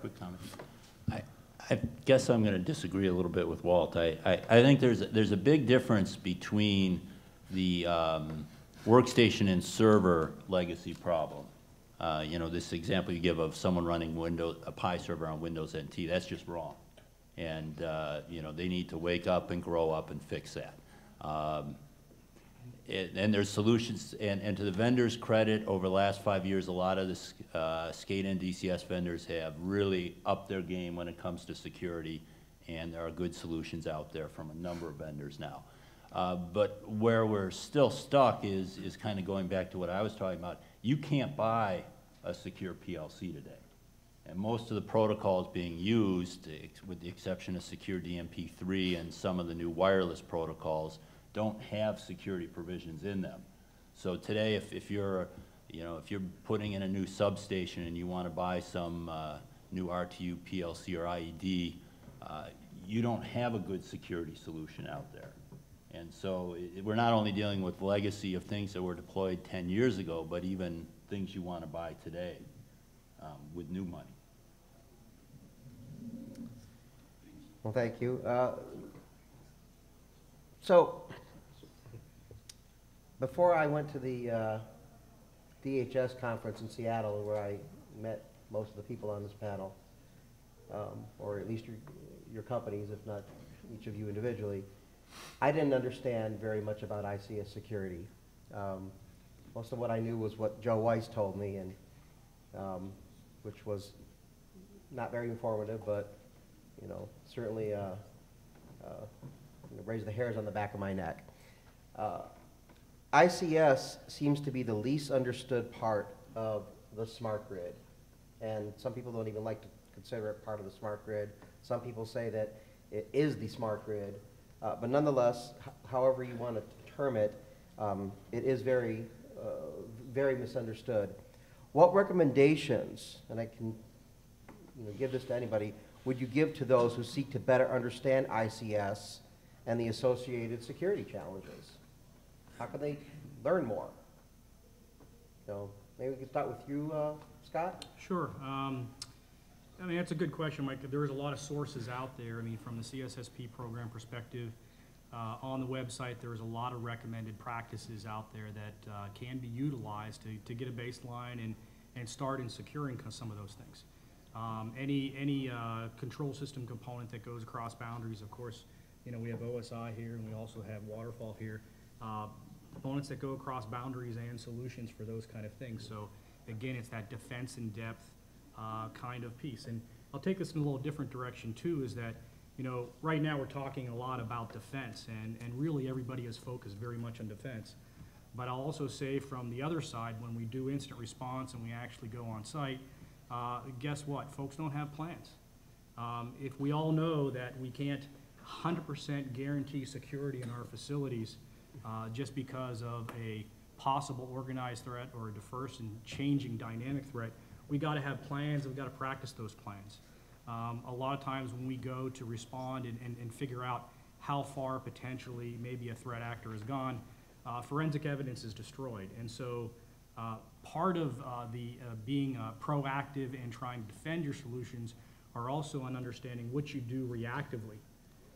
Quick comment. I, I guess I'm going to disagree a little bit with Walt. I think there's a big difference between the workstation and server legacy problem. You know, this example you give of someone running a Pi server on Windows NT, that's just wrong. And, you know, they need to wake up and grow up and fix that. And there's solutions, and to the vendors' credit, over the last 5 years, a lot of the SCADA and DCS vendors have really upped their game when it comes to security, and there are good solutions out there from a number of vendors now. But where we're still stuck is kind of going back to what I was talking about. You can't buy a secure PLC today. And most of the protocols being used, with the exception of Secure DMP3 and some of the new wireless protocols, don't have security provisions in them. So today, if you're, you know, if you're putting in a new substation and you want to buy some new RTU PLC or IED, you don't have a good security solution out there. And so we're not only dealing with legacy of things that were deployed 10 years ago, but even things you want to buy today with new money. Well, thank you. So, before I went to the DHS conference in Seattle, where I met most of the people on this panel, or at least your companies, if not each of you individually, I didn't understand very much about ICS security. Most of what I knew was what Joe Weiss told me, and which was not very informative, but you know, certainly raised the hairs on the back of my neck. ICS seems to be the least understood part of the smart grid, and some people don't even like to consider it part of the smart grid. Some people say that it is the smart grid, but nonetheless, however you want to term it, it is very, very misunderstood. What recommendations, and I can give this to anybody, would you give to those who seek to better understand ICS and the associated security challenges? How can they learn more? So maybe we can start with you, Scott? Sure. I mean, that's a good question, Mike. There's a lot of sources out there. I mean, from the CSSP program perspective, on the website, there's a lot of recommended practices out there that can be utilized to get a baseline and start in securing some of those things. Any control system component that goes across boundaries, of course, you know, we have OSI here and we also have Waterfall here. Components that go across boundaries and solutions for those kind of things. So again, it's that defense in depth kind of piece. And I'll take this in a little different direction too, is that, you know, right now we're talking a lot about defense, and really everybody is focused very much on defense. But I'll also say from the other side, when we do incident response and we actually go on site, guess what? Folks don't have plans. If we all know that we can't 100% guarantee security in our facilities just because of a possible organized threat or a diverse and changing dynamic threat, we got to have plans and we got to practice those plans. A lot of times when we go to respond and figure out how far potentially maybe a threat actor has gone, forensic evidence is destroyed. And so part of being proactive and trying to defend your solutions are also an understanding what you do reactively.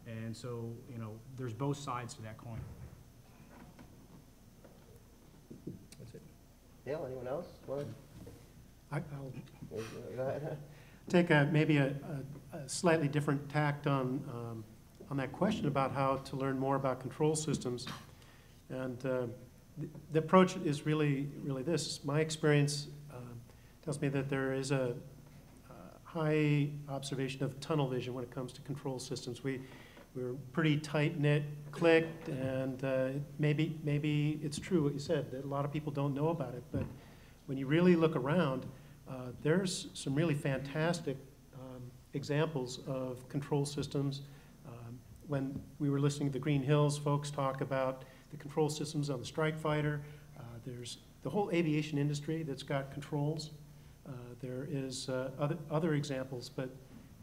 And so, you know, there's both sides to that coin. That's it. Dale, anyone else? I'll Go ahead. take maybe a slightly different tact on that question about how to learn more about control systems. And the approach is really this. My experience tells me that there is a high observation of tunnel vision when it comes to control systems. We're pretty tight-knit, clicked, and maybe it's true what you said, that a lot of people don't know about it. But when you really look around, there's some really fantastic examples of control systems. When we were listening to the Green Hills folks talk about the control systems on the Strike Fighter, there's the whole aviation industry that's got controls. There is other examples, but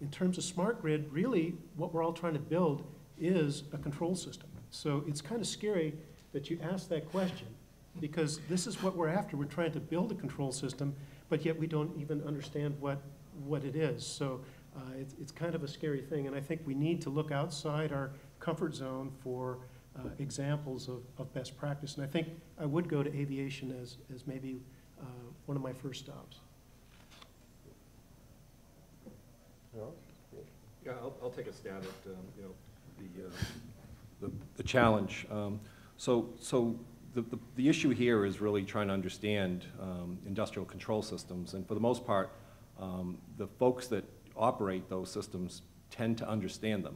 in terms of smart grid, really what we're all trying to build is a control system. So it's kind of scary that you ask that question, because this is what we're after. We're trying to build a control system, but yet we don't even understand what what it is. So it's kind of a scary thing, and I think we need to look outside our comfort zone for examples of best practice. And I think I would go to aviation as maybe one of my first stops. No? Yeah, I'll take a stab at, the challenge. So the issue here is really trying to understand industrial control systems, and for the most part, the folks that operate those systems tend to understand them.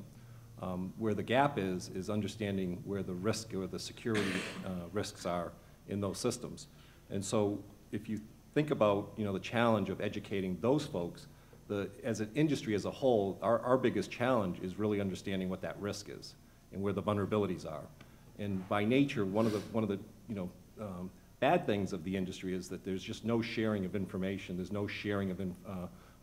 Where the gap is understanding where the risk or the security risks are in those systems. And so if you think about, the challenge of educating those folks, as an industry as a whole, our biggest challenge is really understanding what that risk is and where the vulnerabilities are. And by nature, one of the bad things of the industry is that there's just no sharing of information, there's no sharing of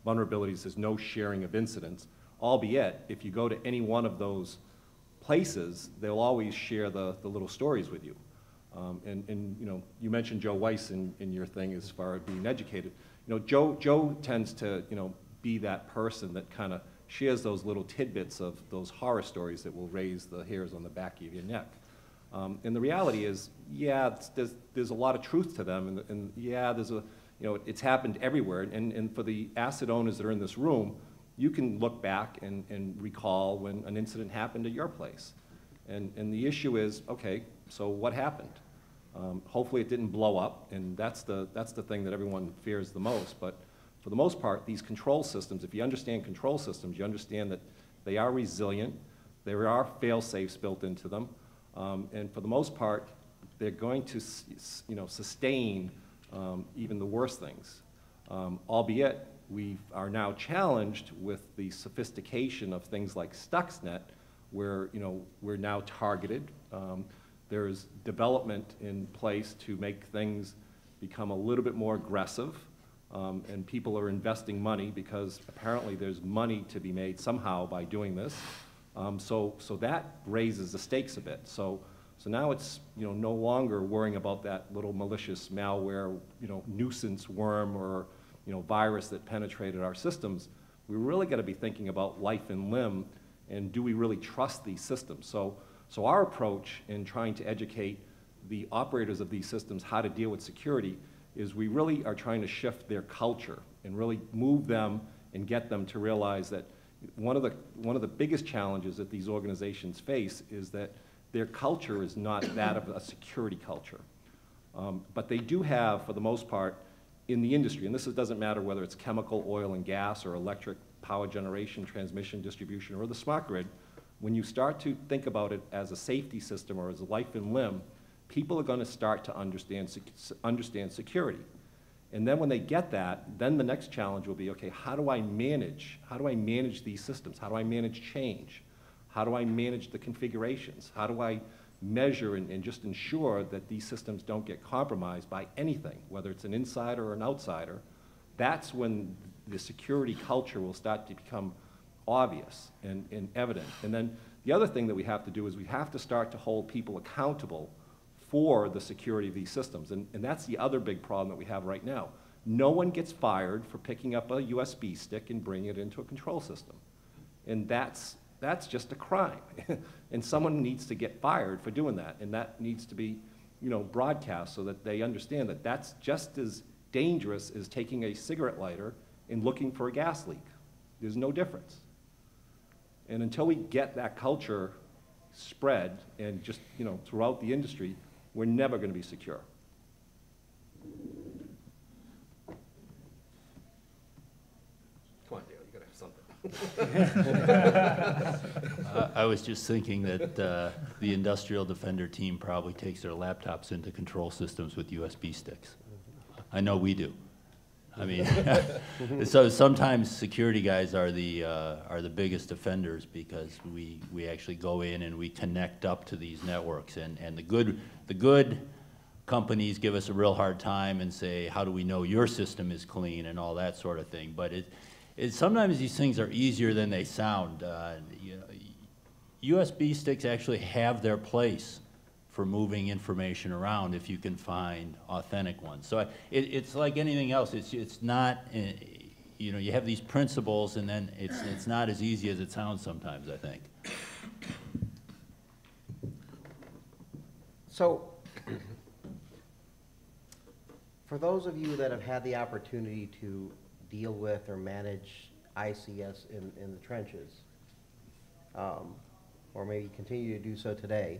vulnerabilities, there's no sharing of incidents, albeit if you go to any one of those places, they'll always share the little stories with you. You mentioned Joe Weiss in your thing as far as being educated. Joe tends to, be that person that kind of shares those little tidbits of those horror stories that will raise the hairs on the back of your neck. And the reality is, yeah, there's a lot of truth to them, and yeah, it's happened everywhere. And for the asset owners that are in this room, you can look back and recall when an incident happened at your place. And the issue is, okay, so what happened? Hopefully it didn't blow up, and that's the thing that everyone fears the most. But for the most part, these control systems, if you understand control systems, you understand that they are resilient, there are fail-safes built into them, and for the most part, they're going to sustain even the worst things. Albeit, we are now challenged with the sophistication of things like Stuxnet, where we're now targeted. There's development in place to make things become a little bit more aggressive, and people are investing money because apparently there's money to be made somehow by doing this. So that raises the stakes a bit. So now it's no longer worrying about that little malicious malware nuisance worm or virus that penetrated our systems. We really got to be thinking about life and limb, and do we really trust these systems? So our approach in trying to educate the operators of these systems how to deal with security is we really are trying to shift their culture and really move them and get them to realize that one of the biggest challenges that these organizations face is that their culture is not that of a security culture. But they do have, for the most part, in the industry, and this doesn't matter whether it's chemical, oil and gas, or electric power generation, transmission, distribution, or the smart grid, when you start to think about it as a safety system or as a life and limb, people are going to start to understand security. And then when they get that, then the next challenge will be, okay, how do I manage these systems? How do I manage change? How do I manage the configurations? How do I measure and just ensure that these systems don't get compromised by anything, whether it's an insider or an outsider? That's when the security culture will start to become obvious and evident. And then the other thing that we have to do is we have to start to hold people accountable for the security of these systems. And that's the other big problem that we have right now. No one gets fired for picking up a USB stick and bringing it into a control system. And that's just a crime. And someone needs to get fired for doing that. And that needs to be broadcast so that they understand that that's just as dangerous as taking a cigarette lighter and looking for a gas leak. There's no difference. And until we get that culture spread and just throughout the industry, we're never going to be secure. Come on, Dale, you gotta have something. I was just thinking that the Industrial Defender team probably takes their laptops into control systems with USB sticks. I know we do. I mean, so sometimes security guys are the biggest offenders because we actually go in and we connect up to these networks, and the good companies give us a real hard time and say, how do we know your system is clean and all that sort of thing. But sometimes these things are easier than they sound. USB sticks actually have their place for moving information around if you can find authentic ones. So it's like anything else. It's not, you know, you have these principles, and then it's not as easy as it sounds sometimes, I think. So, for those of you that have had the opportunity to deal with or manage ICS in the trenches, or maybe continue to do so today,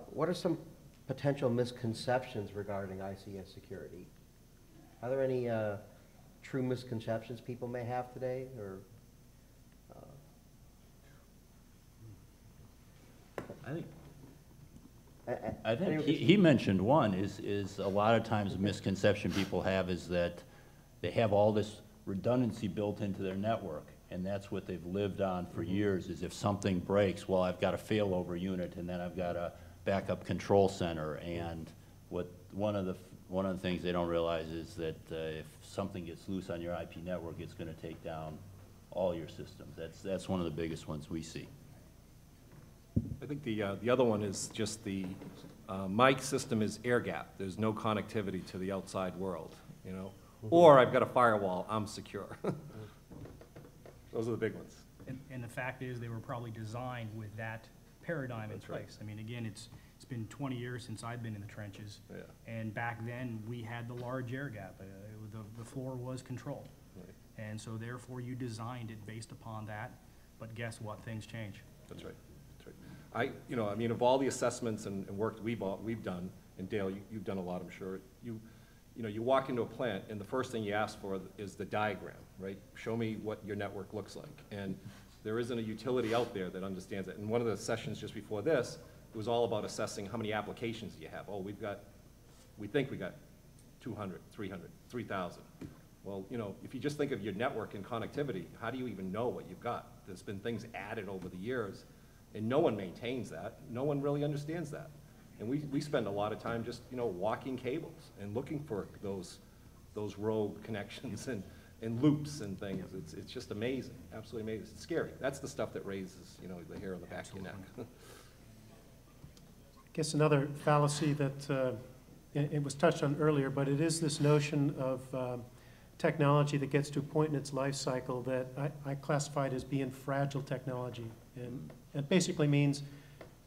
what are some potential misconceptions regarding ICS security? Are there any true misconceptions people may have today, or? I think he mentioned one is a lot of times a misconception people have is that they have all this redundancy built into their network, and that's what they've lived on for years, is if something breaks, well, I've got a failover unit, and then I've got a backup control center, and one of the things they don't realize is that if something gets loose on your IP network, it's going to take down all your systems. That's one of the biggest ones we see. I think the other one is just my system is air gap. There's no connectivity to the outside world, you know? Or I've got a firewall, I'm secure. Those are the big ones. And the fact is, they were probably designed with that paradigm in That's right. place. I mean, again, it's been 20 years since I've been in the trenches. Yeah. And back then, we had the large air gap. The floor was controlled. Right. And so therefore, you designed it based upon that. But guess what? Things change. That's right. That's right. I mean, of all the assessments and work that we've done, and Dale, you've done a lot, I'm sure. You walk into a plant, and the first thing you ask for is the diagram, right? Show me what your network looks like. And there isn't a utility out there that understands it. And one of the sessions just before this, it was all about assessing how many applications you have. Oh, we think we got 200, 300, 3,000. Well, you know, if you just think of your network and connectivity, how do you even know what you've got? There's been things added over the years, and no one maintains that. No one really understands that. And we spend a lot of time just, you know, walking cables and looking for those rogue connections and loops and things. It's just amazing, absolutely amazing. It's scary. That's the stuff that raises, you know, the hair on the back of your neck. I guess another fallacy that it was touched on earlier, but it is this notion of technology that gets to a point in its life cycle that I classified as being fragile technology. And it basically means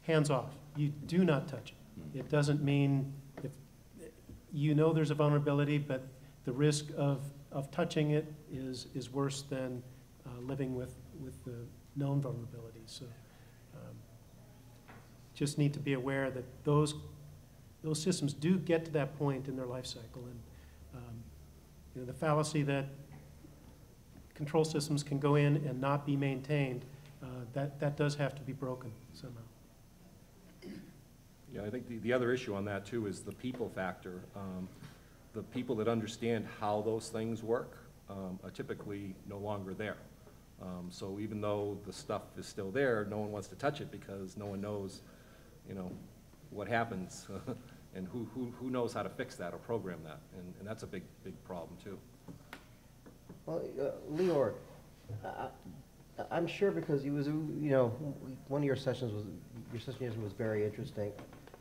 hands off. You do not touch it. It doesn't mean if you know there's a vulnerability, but the risk of touching it is worse than living with the known vulnerabilities. So just need to be aware that those systems do get to that point in their life cycle. And you know, the fallacy that control systems can go in and not be maintained, that does have to be broken somehow. Yeah, I think the other issue on that too is the people factor. The people that understand how those things work are typically no longer there. So even though the stuff is still there, no one wants to touch it because no one knows, you know, what happens and who knows how to fix that or program that. And that's a big problem too. Well, Lior, I'm sure because you was, you know, one of your sessions was very interesting.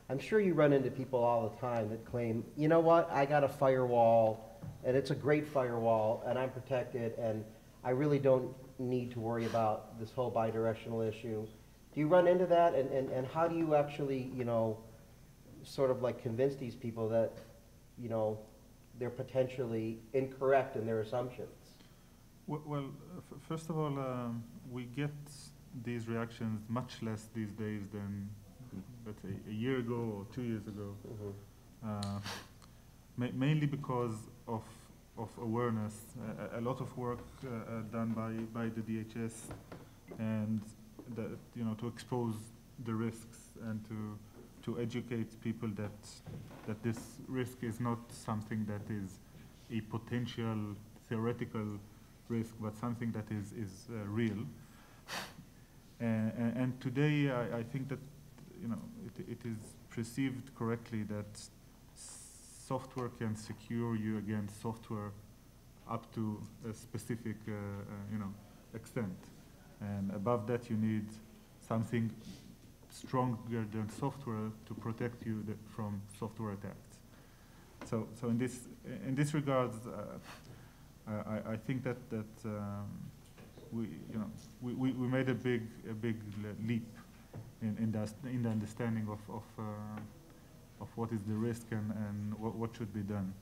I'm sure you run into people all the time that claim, you know what, I got a firewall, and it's a great firewall, and I'm protected, and I really don't need to worry about this whole bidirectional issue. Do you run into that, and how do you actually, you know, sort of like convince these people that, you know, they're potentially incorrect in their assumptions? Well, first of all, we get these reactions much less these days than, let's say, a year ago or 2 years ago. Mainly because of awareness. A lot of work done by the DHS, and you know, to expose the risks and to educate people that this risk is not something that is a potential theoretical risk, but something that is real. And today, I think that, you know, it is perceived correctly that software can secure you against software up to a specific, you know, extent. And above that, you need something stronger than software to protect you from software attacks. So in this regard, I think that we, you know, we made a big leap in the understanding of what is the risk and what should be done.